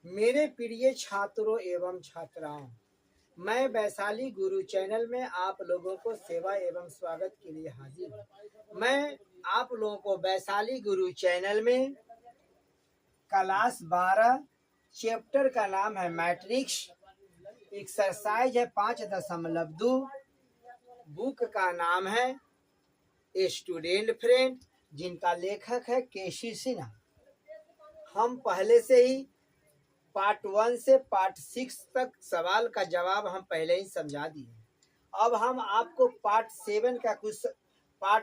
मेरे प्रिय छात्रों एवं छात्राओं, मैं वैशाली गुरु चैनल में आप लोगों को सेवा एवं स्वागत के लिए हाजिर हूँ। मैं आप लोगों को वैशाली गुरु चैनल में क्लास 12 चैप्टर का नाम है मैट्रिक्स, एक्सरसाइज है 5.2, बुक का नाम है स्टूडेंट फ्रेंड, जिनका लेखक है केसी सिन्हा। हम पहले से ही पार्ट 1 से पार्ट 6 तक सवाल का जवाब हम पहले ही समझा दिए। अब हम आपको पार्ट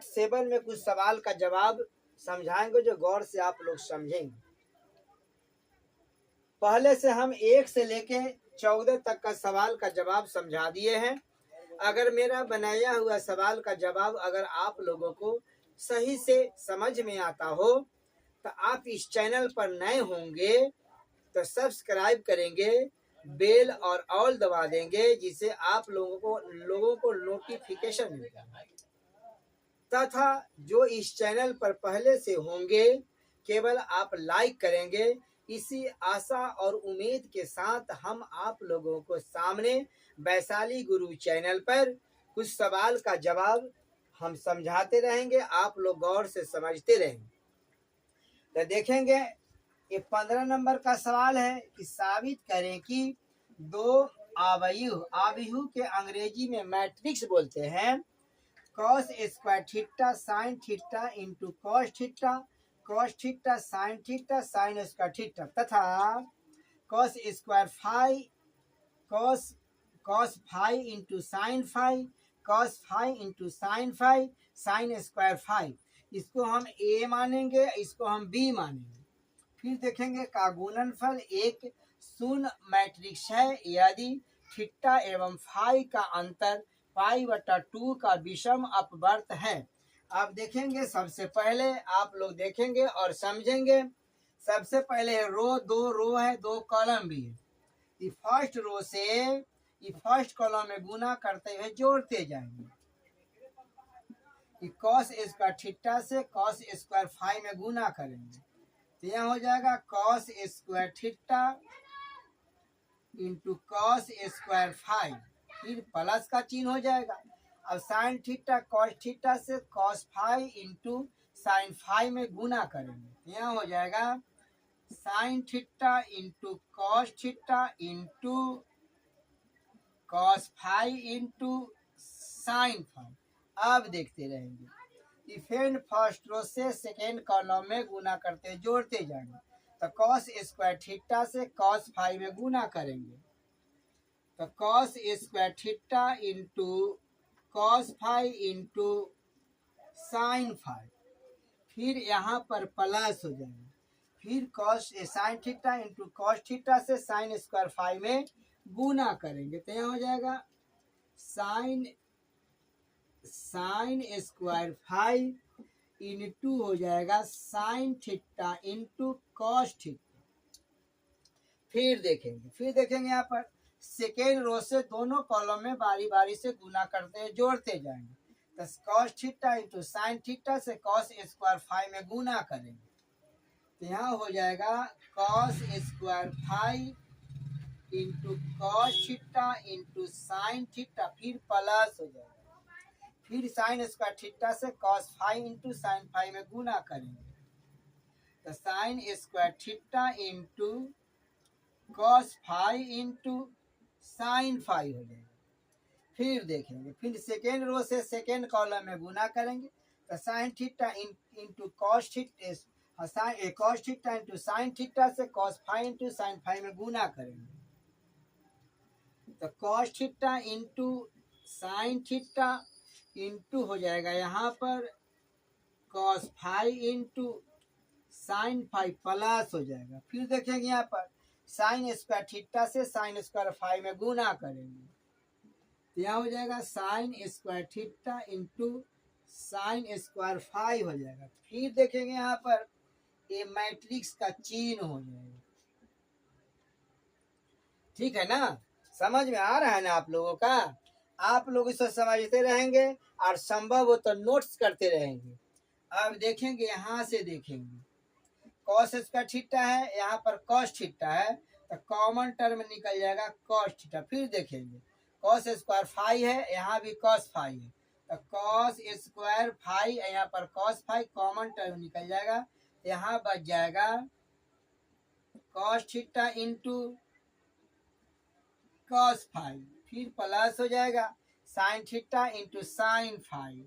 7 में कुछ सवाल का जवाब समझाएंगे जो गौर से आप लोग समझेंगे। पहले से हम 1 से लेके 14 तक का सवाल का जवाब समझा दिए हैं। अगर मेरा बनाया हुआ सवाल का जवाब अगर आप लोगों को सही से समझ में आता हो तो आप इस चैनल पर नए होंगे तो सब्सक्राइब करेंगे, बेल और ऑल दबा देंगे, जिससे आप लोगों को नोटिफिकेशन मिलेगा। तथा जो इस चैनल पर पहले से होंगे केवल आप लाइक करेंगे। इसी आशा और उम्मीद के साथ हम आप लोगों को सामने वैशाली गुरु चैनल पर कुछ सवाल का जवाब हम समझाते रहेंगे, आप लोग गौर से समझते रहेंगे। तो देखेंगे ये 15 नंबर का सवाल है कि साबित करें कि दो आव्यूह के अंग्रेजी में मैट्रिक्स बोलते हैं cos square theta sine theta into cos theta sine square theta तथा cos square phi into sine phi cos phi into sine phi sine square phi. इसको हम A मानेंगे, इसको हम B मानेंगे। फिर देखेंगे का गुणनफल एक शून्य मैट्रिक्स है यदि थीटा एवं फाई का अंतर पाई/2 का विषम अपवर्त है। अब देखेंगे सबसे पहले आप लोग देखेंगे और समझेंगे। सबसे पहले दो रो है, 2 कॉलम भी है। ये फर्स्ट रो से ये फर्स्ट कॉलम में गुना करते हुए जोड़ते जाएंगे। कॉस स्क्वायर थीटा से कॉस स्क्वायर फाई में गुना करेंगे तो यह हो जाएगा cos square theta into cos square phi, फिर प्लस का चिन्ह हो जाएगा। अब साइन थीटा कॉस थीटा से cos phi into sine phi में गुना करेंगे, यह हो जाएगा sine theta into cos theta into cos phi into sine phi. अब देखते रहेंगे फिर फर्स्ट रो से सेकेंड कॉलम में गुना करते जोड़ते जाएंगे तो कॉस स्क्वायर थीटा से कॉस फाई में गुना करेंगे तो cos square theta into cos phi into sine phi, फिर यहाँ पर प्लस हो जाएगा। फिर cos sine theta into cos theta से साइन स्क्वायर फाई में गुना करेंगे तो यहाँ हो जाएगा साइन स्क्वायर फाई इंटू हो जाएगा sine theta into cos theta. फिर देखेंगे यहाँ पर सेकेंड रो से दोनों कॉलम में बारी बारी से गुना करते जोड़ते जाएंगे तो cos theta into sine theta से कॉस स्क्वायर फाई में गुना करेंगे तो यहाँ हो जाएगा cos square phi into cos theta into sine theta, फिर प्लस हो जाएगा। फिर साइन स्क्वायर थीटा से cos phi into sine phi में गुना करेंगे तो sine square theta into cos phi into sine phi हो जाएगा। फिर देखेंगे फिर सेकेंड रो से सेकेंड कॉलम में गुना करेंगे तो sine theta into cos theta cos theta into sine theta से cos phi into sine phi में गुना करेंगे तो cos theta into sine theta into हो जाएगा यहाँ पर cos phi into sine phi plus हो जाएगा। फिर देखेंगे यहाँ पर साइन स्क्वायर थीटा से साइन स्क्वायर फाई में गुना करेंगे तो यहाँ हो जाएगा sine square theta into sine square phi हो जाएगा। फिर देखेंगे यहाँ पर ये मैट्रिक्स का चिन्ह हो जाएगा। ठीक है ना, समझ में आ रहा है ना आप लोगों का? आप लोग इसे समझते रहेंगे और संभव हो तो नोट्स करते रहेंगे। अब देखेंगे यहाँ से देखेंगे कॉस स्क्वायर थीटा है, यहाँ पर कॉस थीटा है, तो कॉमन टर्म निकल जाएगा कॉस थीटा। फिर देखेंगे कॉस स्क्वायर फाई है, यहाँ भी कॉस फाई है, तो कॉस स्क्वायर फाई, यहाँ पर कॉस फाई, कॉमन टर्म निकल जाएगा, यहाँ बच जाएगा cos theta into cos phi, फिर प्लस हो जाएगा sine theta into sine phi,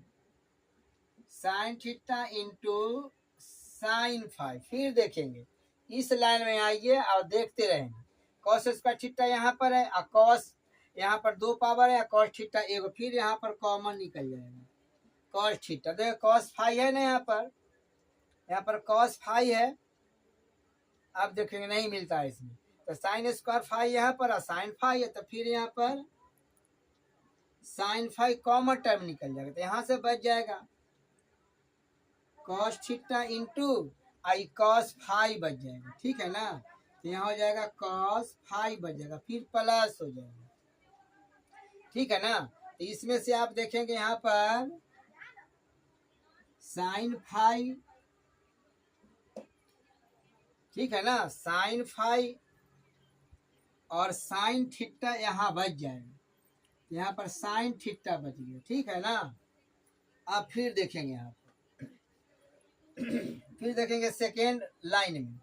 sine theta into sine phi. फिर देखेंगे इस लाइन में आइए और देखते रहेंगे, कॉस स्क्वायर थीटा यहाँ पर है और कॉस यहाँ पर 2 पावर है, कॉस थीटा एगो, फिर यहाँ पर कॉमन निकल जाएगा कॉस थीटा। देखो कॉस फाई है ना, यहाँ पर कॉस फाई है, अब देखेंगे नहीं मिलता है इसमें, तो साइन स्क्वायर फाई यहाँ पर और साइन फाई है, तो फिर यहाँ पर साइन फाई कॉमन टर्म निकल जाएगा, तो यहाँ से बच जाएगा cos theta into I cos phi बच जाएगा। ठीक है ना, तो यहाँ हो जाएगा कॉस फाई बच जाएगा, फिर प्लस हो जाएगा। ठीक है ना, तो इसमें से आप देखेंगे यहाँ पर साइन फाई, ठीक है ना, साइन फाई और साइन थीटा यहाँ बच जाएगा, यहाँ पर साइन थीटा बच गया। ठीक है ना, अब फिर देखेंगे यहाँ पर फिर देखेंगे सेकेंड लाइन में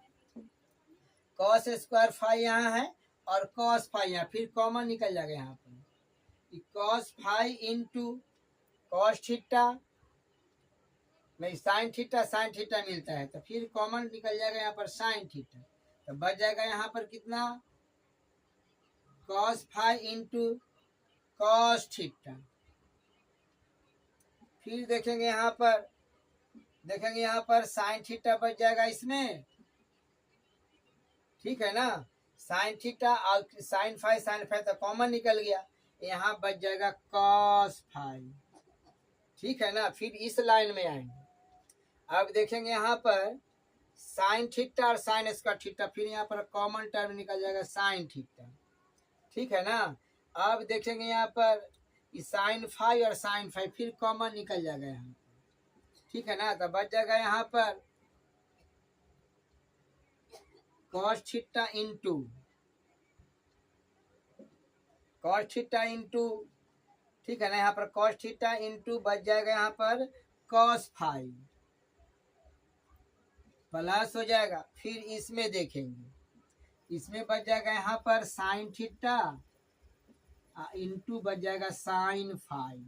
कॉस स्क्वायर फाई यहाँ है और कॉस फाई यहाँ, फिर कॉमन निकल जाएगा यहाँ पर cos phi into cos theta, नहीं साइन थीटा मिलता है, तो फिर कॉमन निकल जाएगा यहाँ पर साइन थीटा, तो बच जाएगा यहाँ पर कितना cos phi into cos theta. फिर देखेंगे यहाँ पर साइन थीटा बच जाएगा इसमें। ठीक है ना, साइन थीटा और साइन फाई तो कॉमन निकल गया, यहाँ बच जाएगा कॉस फाई। ठीक है ना, फिर इस लाइन में आएंगे, अब देखेंगे यहाँ पर साइन थीटा और साइन स्क्वायर थीटा, फिर यहाँ पर कॉमन टर्म निकल जाएगा साइन थीटा। ठीक है ना, अब देखेंगे यहाँ पर साइन फाई और साइन फाई, फिर कॉमन निकल जाएगा यहाँ। ठीक है ना, तो बच जाएगा यहाँ पर कॉस थीटा इंटू, ठीक है ना, यहाँ पर कॉस थीटा इंटू बच जाएगा यहाँ पर कॉस फाई, प्लस हो जाएगा। फिर इसमें देखेंगे, इसमें बच जाएगा यहाँ पर साइन थीटा इंटू बच जाएगा साइन फाई।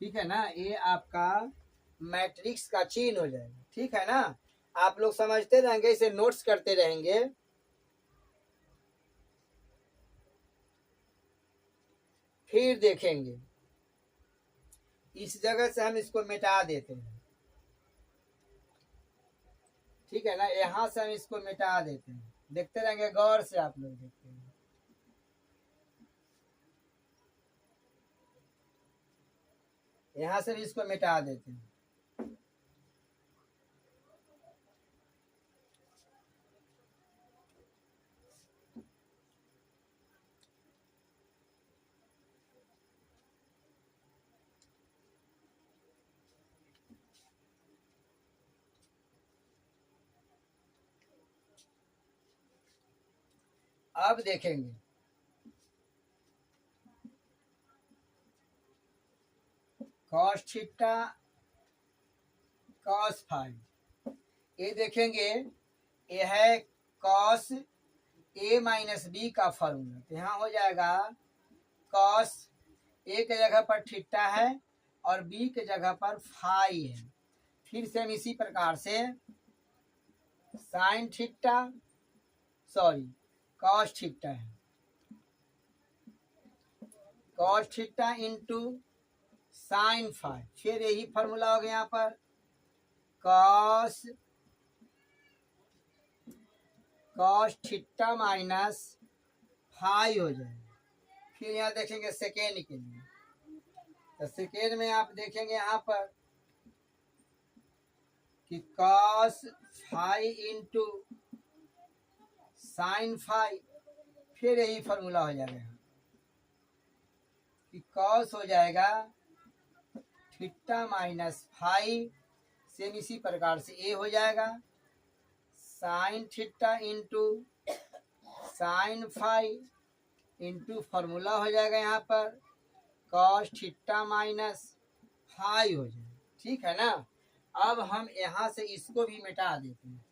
ठीक है ना, ये आपका मैट्रिक्स का चिन्ह हो जाएगा। ठीक है ना, आप लोग समझते रहेंगे, इसे नोट्स करते रहेंगे। फिर देखेंगे इस जगह से हम इसको मिटा देते हैं। ठीक है ना, यहाँ से हम इसको मिटा देते हैं, देखते रहेंगे गौर से, आप लोग देखते हैं। यहाँ से भी इसको मिटा देते हैं। अब देखेंगे कॉस थीटा कॉस फाई, ये देखेंगे ये है कॉस ए माइनस बी का फॉर्मूला, तो यहाँ हो जाएगा कॉस ए के जगह पर थीटा है और बी के जगह पर फाई है। फिर से हम इसी प्रकार से साइन थीटा कॉस थीटा है, cos theta into sine phi, फिर यही फॉर्मूला हो गया यहाँ पर कॉस थीटा माइनस फाई हो जाएगा। फिर यहाँ देखेंगे सेकेंड के लिए, तो सेकेंड में आप देखेंगे यहाँ पर कि cos phi into sine phi, फिर यही फॉर्मूला हो जाएगा कि कॉस हो जाएगा थीटा माइनस फाई, सेम इसी प्रकार से ए हो जाएगा sine theta into sine phi into formula हो जाएगा यहाँ पर कॉस थीटा माइनस फाई हो जाएगा। ठीक है ना। अब हम यहाँ से इसको भी मिटा देते हैं।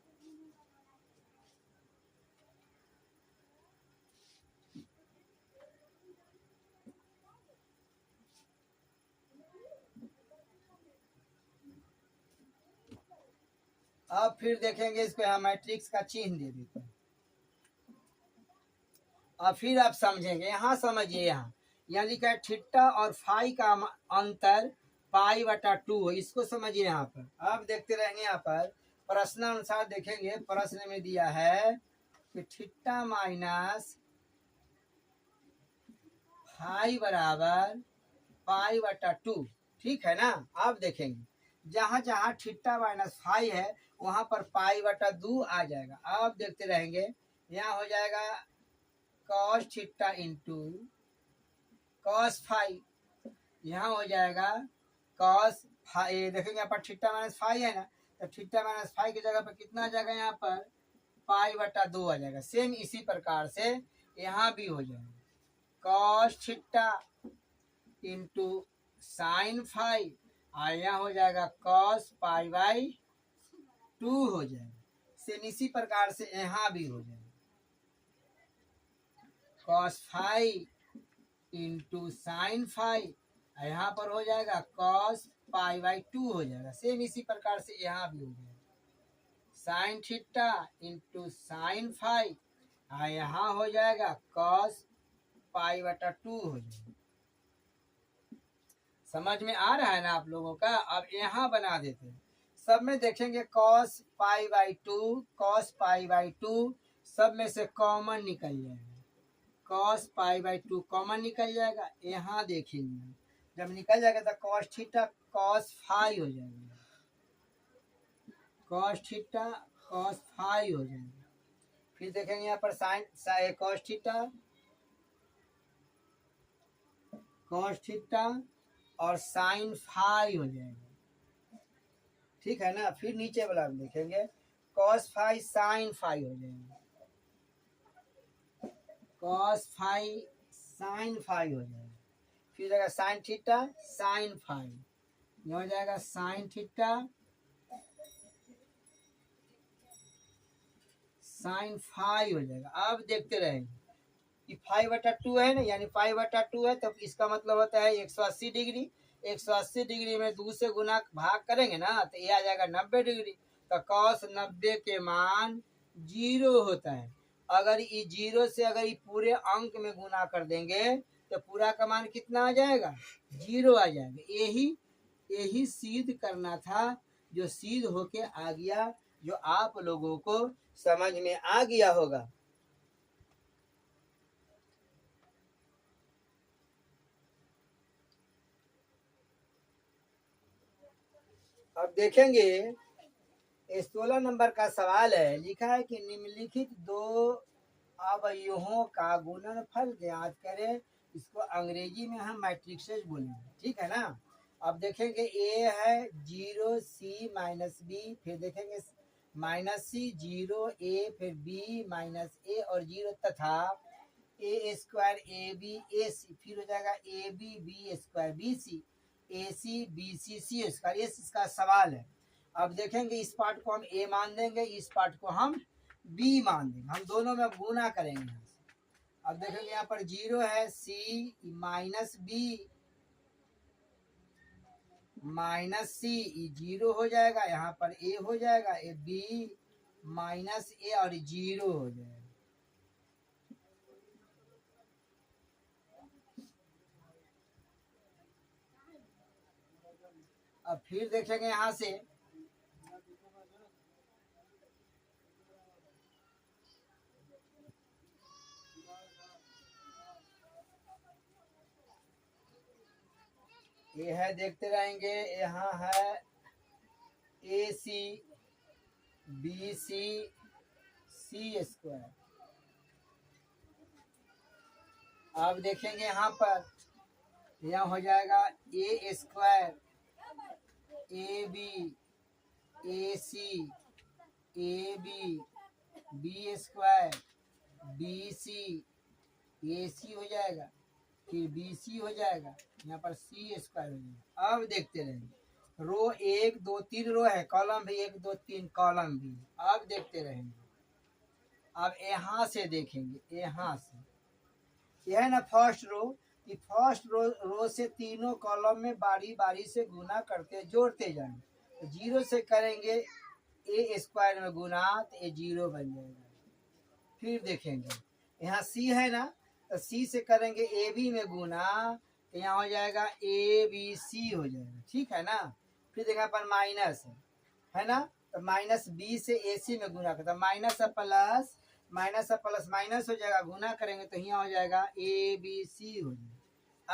अब फिर देखेंगे इसको यहाँ मैट्रिक्स का चिन्ह दे देते हैं। अब फिर आप समझेंगे, यहाँ समझिए, यहाँ लिखा है थीटा और फाई का अंतर पाई बटा 2, इसको समझिए यहाँ पर। अब देखते रहेंगे यहाँ पर प्रश्न अनुसार देखेंगे, प्रश्न में दिया है कि थीटा माइनस फाई बराबर पाई बटा 2। ठीक है ना। अब देखेंगे जहां जहां थीटा माइनस फाई है वहां पर पाई बटा 2 आ जाएगा। अब देखते रहेंगे, यहाँ हो जाएगा cos theta into cos phi, यहाँ हो जाएगा कॉस फाई। देखेंगे यहाँ पर थीटा माइनस फाई है ना, तो थीटा माइनस फाई की जगह पर कितना आ जाएगा, यहाँ पर पाई बटा 2 आ जाएगा। सेम इसी प्रकार से यहाँ भी हो जाएगा cos theta into sine phi, और यहाँ हो जाएगा कॉस पाई बाई 2 हो जाएगा। सेम इसी प्रकार से यहाँ भी हो जाएगा cos phi into sine phi, यहाँ पर हो जाएगा कॉस पाई बाई 2 हो जाएगा। सेम इसी प्रकार से यहाँ भी हो जाएगा sine theta into sine phi, यहाँ हो जाएगा कॉस पाई बटा 2 हो जाएगा। समझ में आ रहा है ना आप लोगों का। अब यहाँ बना देते हैं, सब में देखेंगे cos pi by 2, cos pi by 2, सब में से कॉमन निकल जाएगा, कॉस पाई बाई 2 कॉमन निकल जाएगा। यहाँ देखेंगे जब निकल जाएगा तो कॉस थीटा कॉस फाई हो जाएगा, कॉस थीटा कॉस फाई हो जाएगा। फिर देखेंगे यहाँ पर साइन कॉस थीटा और साइन फाई हो जाएगा। ठीक है ना। फिर नीचे वाला देखेंगे कॉस फाई साइन फाई हो जाएगा, कॉस फाई साइन फाई हो जाएगा। फिर जाएगा साइन थीटा साइन फाई, ये हो जाएगा साइन थीटा साइन फाई हो जाएगा। अब देखते रहेंगे कि 5/2 है ना, यानी 5/2 है तो इसका मतलब होता है 180 डिग्री। 180 डिग्री में 2 से गुना भाग करेंगे ना तो ये आ जाएगा 90 डिग्री। तो कॉस 90 के मान 0 होता है। अगर ये 0 से अगर ये पूरे अंक में गुना कर देंगे तो पूरा का मान कितना आ जाएगा, 0 आ जाएगा। यही सिद्ध करना था, जो सिद्ध होके आ गया, जो आप लोगों को समझ में आ गया होगा। अब देखेंगे 16 नंबर का सवाल है, लिखा है कि निम्नलिखित दो अवयवों का गुणनफल ज्ञात करें। इसको अंग्रेजी में हम मैट्रिक्सेस बोलेंगे। ठीक है ना। अब देखेंगे ए है 0 सी माइनस बी, फिर देखेंगे माइनस सी 0 ए, फिर बी माइनस ए और 0 तथा ए स्क्वायर ए बी ए सी, फिर हो जाएगा A B B square B C, A C B C C square. ये इसका सवाल है। अब देखेंगे इस पार्ट को हम ए मान देंगे, इस पार्ट को हम बी मान देंगे, हम दोनों में गुना करेंगे यहाँ से। अब देखेंगे यहाँ पर 0 है सी माइनस बी माइनस सी 0 हो जाएगा, यहाँ पर ए हो जाएगा, ए बी माइनस ए और 0 हो जाएगा। अब फिर देखेंगे यहाँ से ये है, देखते रहेंगे, यहाँ है ए C B C C square. अब देखेंगे यहाँ पर यह हो जाएगा A square A B A C A B B square B C, A C हो जाएगा, फिर बी सी हो जाएगा, यहाँ पर सी स्क्वायर हो जाएगा। अब देखते रहेंगे, रो 1 2 3 रो है, कॉलम भी 1 2 3 कॉलम भी। अब देखते रहेंगे, अब यहाँ से देखेंगे, यहाँ से यह है ना फर्स्ट रो, कि फर्स्ट रो से तीनों कॉलम में बारी बारी से गुना करते जोड़ते जाएंगे। तो जीरो से करेंगे ए स्क्वायर में गुना, तो ये जीरो बन जाएगा। फिर देखेंगे यहाँ सी है ना, तो सी से करेंगे ए बी में गुना, तो यहाँ हो जाएगा ए बी सी हो जाएगा, ठीक है ना। फिर देखा पर माइनस है ना, तो माइनस बी से ए सी में गुना करता, minus plus minus plus minus हो जाएगा, गुना करेंगे तो यहाँ हो जाएगा ए बी सी हो जाएगा।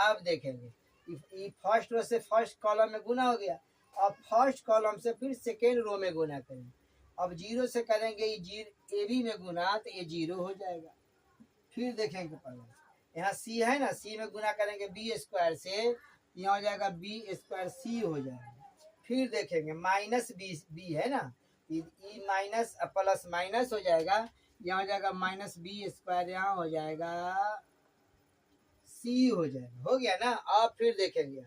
अब देखेंगे फर्स्ट रो से फर्स्ट कॉलम में गुना हो गया, अब फर्स्ट कॉलम से फिर सेकेंड रो में गुना करेंगे। अब जीरो से करेंगे ए बी में गुना, तो ये जीरो हो जाएगा। फिर देखेंगे पहले यहाँ सी है ना, सी में गुना करेंगे बी स्क्वायर से, यहाँ हो जाएगा बी स्क्वायर सी हो जाएगा। फिर देखेंगे माइनस बी है ना, ई माइनस प्लस माइनस हो जाएगा, यहाँ हो जाएगा माइनस बी स्क्वायर, यहाँ हो जाएगा सी हो जाएगा, हो गया ना। अब फिर देखेंगे,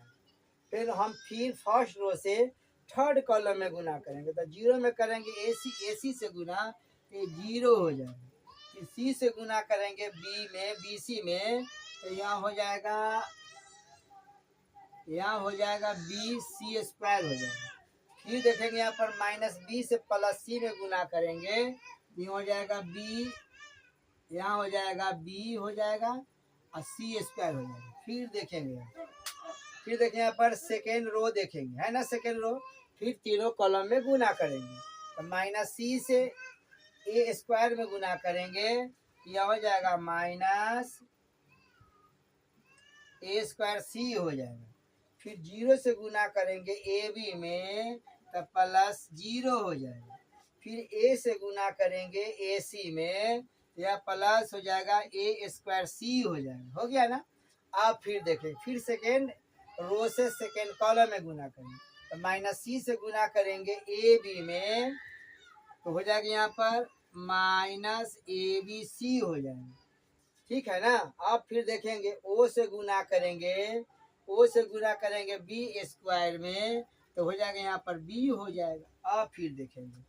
फिर हम फिर फर्स्ट रो से थर्ड कॉलम में गुना करेंगे, तो जीरो में करेंगे ए सी से गुना, तो जीरो हो जाएगा। फिर सी से गुना करेंगे बी में बी सी में, तो यहाँ हो जाएगा बी सी स्क्वायर हो जाएगा। फिर देखेंगे यहाँ पर माइनस बी से प्लस सी में गुना करेंगे, ये हो जाएगा बी, यहाँ हो जाएगा बी हो जाएगा और सी स्क्वायर हो जाएगा। फिर देखेंगे यहाँ पर सेकेंड रो देखेंगे, है ना सेकेंड रो, फिर तीनों कॉलम में गुना करेंगे, तो माइनस सी से ए स्क्वायर में गुना करेंगे, यह हो जाएगा माइनस ए स्क्वायर सी हो जाएगा। फिर जीरो से गुना करेंगे ए बी में, तो प्लस जीरो हो जाएगा। फिर ए से गुना करेंगे ए सी में, यह प्लस हो जाएगा ए स्क्वायर सी हो जाएगा, हो गया ना। अब फिर देखें, फिर सेकेंड रो से सेकेंड कॉलम में गुना करेंगे, तो माइनस सी से गुना करेंगे ए बी में, तो हो जाएगा यहाँ पर माइनस ए बी सी हो जाएगा, ठीक है ना। अब फिर देखेंगे ओ से गुना करेंगे बी स्क्वायर में, तो हो जाएगा यहाँ पर बी हो जाएगा। अब फिर देखेंगे,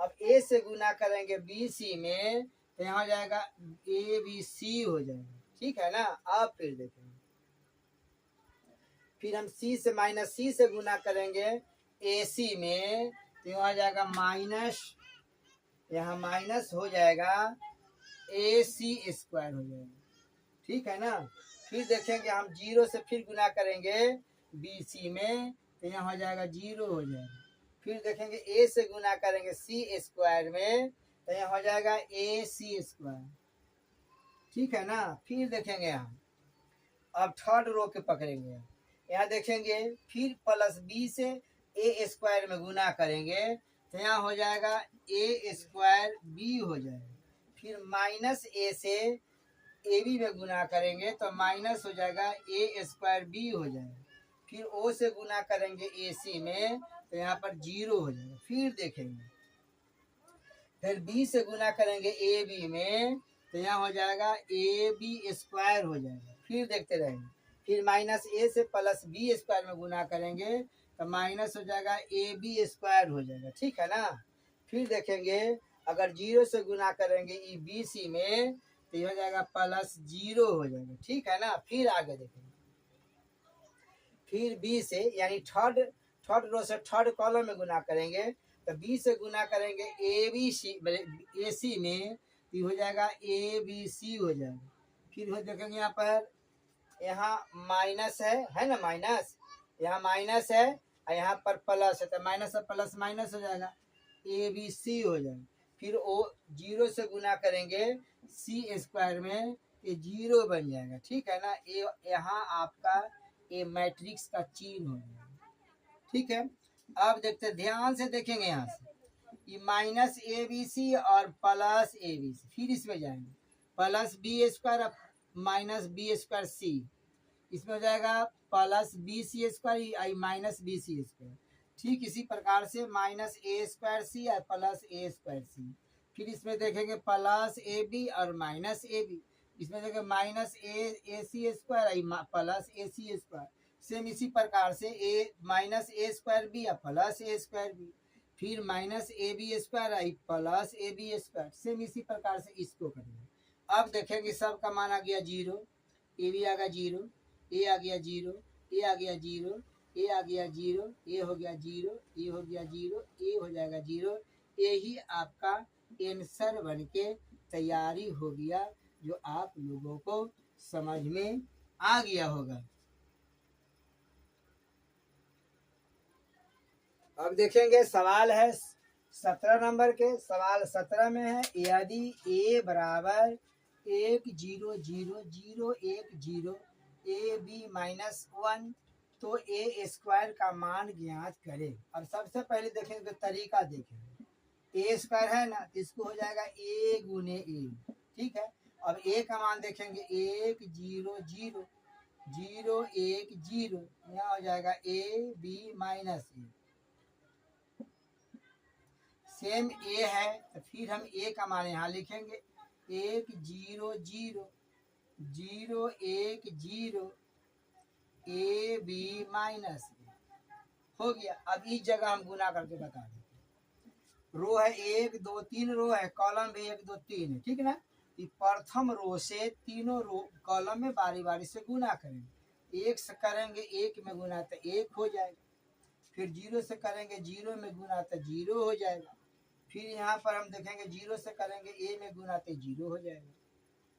अब ए से गुना करेंगे बी सी में, तो यहाँ हो जाएगा ए बी सी हो जाएगा, ठीक है ना। अब फिर देखेंगे, फिर हम सी से माइनस सी से गुना करेंगे ए सी में, तो यहाँ आ जाएगा माइनस, यहाँ माइनस हो जाएगा ए सी स्क्वायर हो जाएगा, ठीक है ना। फिर देखेंगे हम जीरो से फिर गुना करेंगे बी सी में, तो यहाँ हो जाएगा जीरो हो जाएगा। फिर देखेंगे ए से गुना करेंगे सी स्क्वायर में, तो यहाँ हो जाएगा ए सी स्क्वायर, ठीक है ना। फिर देखेंगे हम अब थर्ड रो के पकड़ेंगे, यहाँ देखेंगे फिर प्लस बी से ए स्क्वायर में गुना करेंगे, तो यहाँ हो जाएगा ए स्क्वायर बी हो जाएगा। फिर माइनस ए से ए बी में गुना करेंगे, तो माइनस हो जाएगा ए स्क्वायर बी हो जाएगा। फिर ओ से गुना करेंगे ए सी में, तो यहाँ पर जीरो हो जाएगा। फिर देखेंगे, फिर बी से गुना करेंगे ए बी में, तो यहाँ हो जाएगा ए बी स्क्वायर हो जाएगा। फिर देखते रहेंगे, फिर माइनस ए से प्लस बी स्क्वायर में गुना करेंगे, तो माइनस हो जाएगा ए बी स्क्वायर हो जाएगा, ठीक है ना। फिर देखेंगे अगर जीरो से गुना करेंगे ई बी सी में, तो ये हो जाएगा प्लस जीरो हो जाएगा, ठीक है ना। फिर आगे देखेंगे, फिर बी से यानी थर्ड रो से थर्ड कॉलम में गुना करेंगे, तो बी से गुना करेंगे ए सी में, तो हो जाएगा ए बी सी हो जाएगा। फिर हो देखेंगे यहाँ पर, यहाँ माइनस है ना, माइनस यहाँ माइनस है और यहाँ पर प्लस है, तो माइनस और प्लस माइनस हो जाएगा, ए बी सी हो जाएगा। फिर ओ जीरो से गुना करेंगे सी स्क्वायर में, ये जीरो बन जाएगा, ठीक है ना। ये यहाँ आपका ये मैट्रिक्स का चिन्ह हो जाएगा, ठीक है। अब देखते ध्यान से देखेंगे, यहाँ से ये माइनस ए बी सी और प्लस ए बी सी, फिर इसमें जाएंगे plus B square minus B square C, इसमें हो जाएगा plus B C square minus B C square. ठीक इसी प्रकार से माइनस ए स्क्वायर सी और प्लस ए स्क्वायर सी, फिर इसमें देखेंगे प्लस ए बी और माइनस ए बी, इसमें देखेंगे minus A C square plus A C square. Same इसी प्रकार से A minus A square B या प्लस ए स्क्वायर बी, फिर minus A B square I plus A B square. Same इसी प्रकार से इसको करेंगे। अब देखेंगे सबका मान आ गया जीरो, ए भी आ गया जीरो, ए आ गया जीरो, ए आ गया जीरो, ए आ गया जीरो, ए हो गया जीरो, ए हो गया जीरो, ए हो जाएगा जीरो। यही आपका आंसर बन के तैयारी हो गया, जो आप लोगों को समझ में आ गया होगा। अब देखेंगे सवाल है 17 नंबर के, सवाल 17 में है यदि a बराबर 1 0 0 0 1 0 ए बी माइनस 1 तो ए स्क्वायर का मान ज्ञात करें। अब सबसे पहले देखेंगे तरीका देखेंगे, ए स्क्वायर है ना, इसको हो जाएगा ए गुने ए, ठीक है। अब ए का मान देखेंगे 1 0 0 0 1 0, यहाँ हो जाएगा A B minus A. Same A है तो फिर हम ए का मान यहाँ लिखेंगे 1 0 0 0 1 0 ए बी माइनस ए, हो गया। अब इस जगह हम गुना करके बता देते। रो है 1 2 3 रो है, कॉलम भी 1 2 3 है, ठीक है ना। प्रथम रो से तीनों रो कॉलम में बारी बारी से गुना करेंगे। 1 से करेंगे 1 में गुना तो 1 हो जाएगा, फिर 0 से करेंगे 0 में गुना तो 0 हो जाएगा, फिर यहाँ पर हम देखेंगे 0 से करेंगे ए में गुना तो 0 हो जाएगा,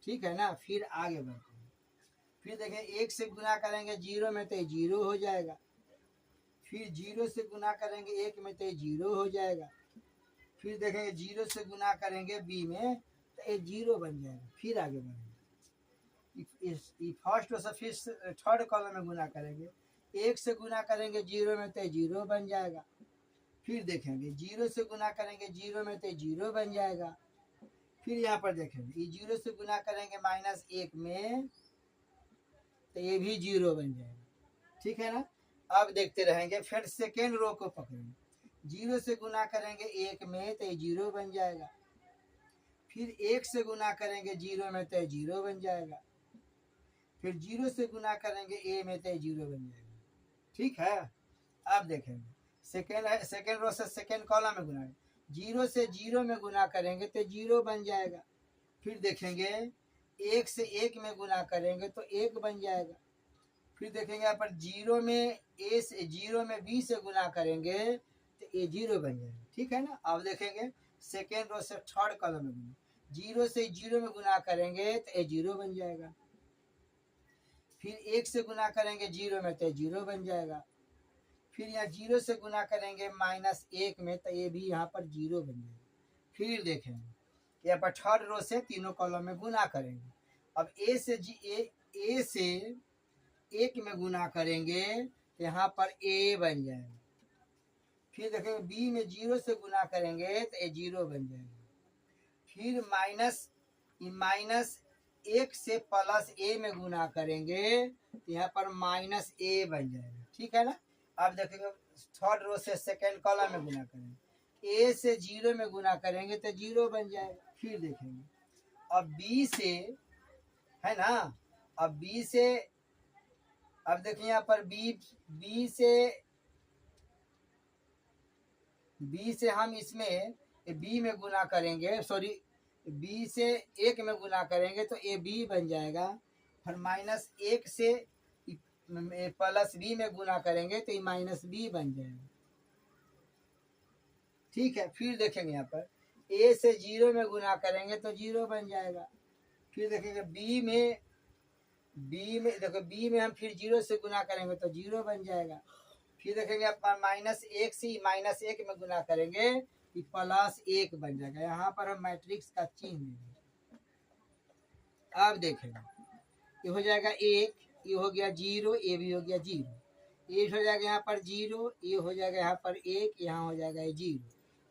ठीक है ना। फिर आगे बढ़ते हैं, फिर देखें 1 से गुना करेंगे 0 में तो 0 हो जाएगा, फिर 0 से गुना करेंगे 1 में तो 0 हो जाएगा, फिर देखेंगे 0 से गुना करेंगे बी में तो 0 बन जाएगा। फिर आगे बढ़ेंगे, फर्स्ट से फिर थर्ड कॉलम में गुना करेंगे, 1 से गुना करेंगे 0 में तो 0 बन जाएगा, फिर देखेंगे 0 से गुना करेंगे 0 में तो 0 बन जाएगा, फिर यहाँ पर देखेंगे 0 से गुना करेंगे माइनस 1 में तो ये भी 0 बन जाएगा, ठीक है ना। अब देखते रहेंगे, फिर सेकेंड रो को पकड़ेंगे, 0 से गुना करेंगे 1 में तो 0 बन जाएगा, फिर 1 से गुना करेंगे 0 में तो 0 बन जाएगा, फिर 0 से गुना करेंगे ए में तो 0 बन जाएगा, ठीक है। अब देखेंगे सेकेंड रो से सेकेंड कॉलम में गुना, 0 से 0 में गुना करेंगे तो 0 बन जाएगा, फिर देखेंगे 1 से 1 में गुना करेंगे तो 1 बन जाएगा, फिर देखेंगे यहाँ पर 0 में ए से 0 में बी से गुना करेंगे तो ए 0 बन जाएगा, ठीक है ना। अब देखेंगे सेकेंड रो से थर्ड कॉलम में गुना, 0 से 0 में गुना करेंगे तो ए 0 बन जाएगा, फिर 1 से गुना करेंगे 0 में तो 0 बन जाएगा, फिर यहाँ 0 से गुना करेंगे माइनस 1 में तो ये भी यहाँ पर 0 बन जाएगा। फिर देखेंगे यहाँ पर थर्ड रो से तीनों कॉलम में गुना करेंगे, अब ए से 1 में गुना करेंगे तो यहाँ पर ए बन जाएगा, फिर देखेंगे बी में 0 से गुना करेंगे तो ए 0 बन जाएगा, फिर माइनस 1 से प्लस ए में गुना करेंगे तो यहाँ पर माइनस ए बन जाएगा, ठीक है ना। अब देखेंगे थर्ड रो से सेकेंड कॉलम में गुना करेंगे, ए से 0 में गुना करेंगे तो 0 बन जाएगा, फिर देखेंगे अब बी से है ना, अब बी से अब देखिए यहाँ पर बी से हम इसमें बी में गुना करेंगे, सॉरी बी से 1 में गुना करेंगे तो ए बी बन जाएगा, फिर माइनस 1 से प्लस बी में गुना करेंगे तो ये माइनस बी बन जाएगा, ठीक है। फिर देखेंगे यहाँ पर ए से 0 में गुना करेंगे तो 0 बन जाएगा, फिर देखेंगे बी में देखो बी में हम फिर 0 से गुना करेंगे तो 0 बन जाएगा, फिर देखेंगे आप माइनस 1 से माइनस 1 में गुना करेंगे कि प्लस 1 बन जाएगा, यहाँ पर हम मैट्रिक्स का चिन्ह देंगे। अब देखेंगे ये हो जाएगा 1, ये हो गया 0, ये भी हो गया 0, ये हो जाएगा यहाँ पर 0, ये हो जाएगा यहाँ पर 1, यहाँ हो जाएगा 0।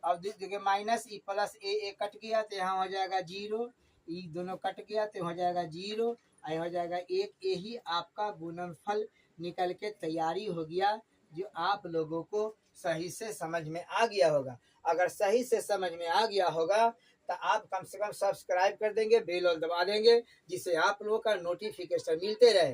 अब देखिए माइनस ई प्लस ए कट गया तो यहाँ हो जाएगा 0, ये दोनों कट गया तो हो जाएगा 0, ये हो जाएगा 1। यही आपका गुणनफल निकल के तैयारी हो गया, जो आप लोगों को सही से समझ में आ गया होगा। अगर सही से समझ में आ गया होगा तो आप कम से कम सब्सक्राइब कर देंगे, बेल और दबा देंगे, जिससे आप लोगों का नोटिफिकेशन मिलते रहे।